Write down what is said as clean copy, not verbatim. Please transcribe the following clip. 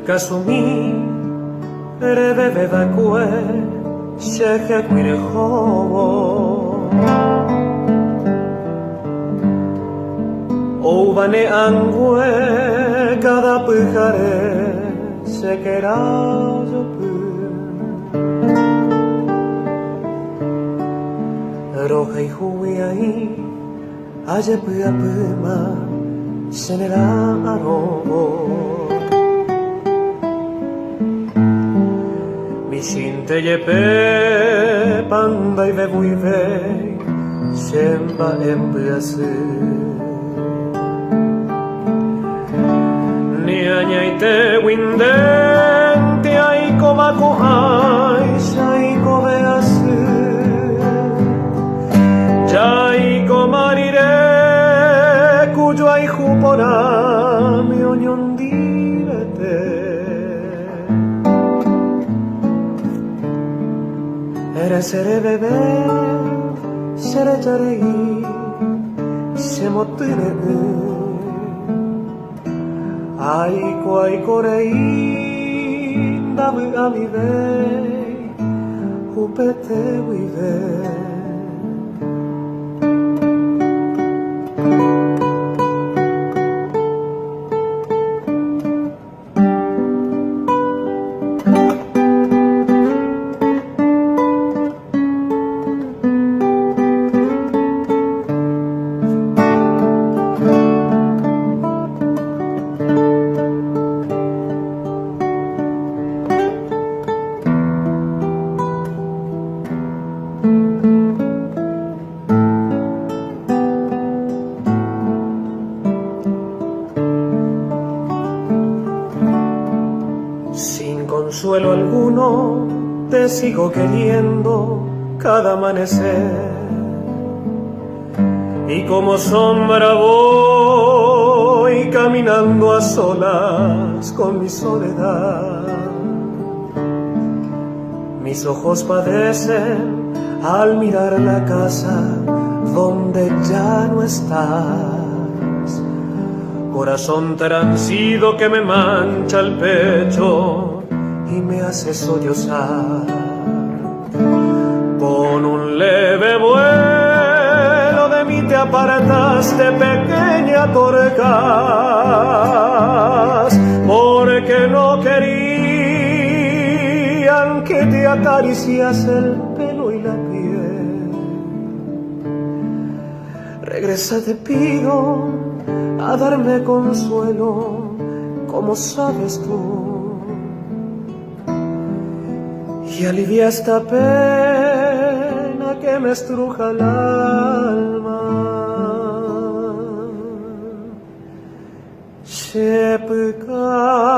kasumi reveve kue shehe kuirehobo Ouvane angue cada pujare se quera roja y juiai aye pua puma senera arobo mi sinte yepe panda y bebuive semba empiase ni añaite windente ay komako ay sai kobease Jai komarire kujo ai jupona mi oñondirete Ere sere bebe sere jarei se motire Ai kwai korei davi amive upete wive Consuelo alguno, te sigo queriendo cada amanecer y como sombra voy caminando a solas con mi soledad. Mis ojos padecen al mirar la casa donde ya no estás. Corazón transido que me mancha el pecho y me hace sollozar. Con un leve vuelo de mí te apartaste, pequeña torcas, porque no querían que te acaricias el pelo y la piel. Regresa, te pido, a darme consuelo, como sabes tú, y alivia esta pena que me estruja el alma. Shepka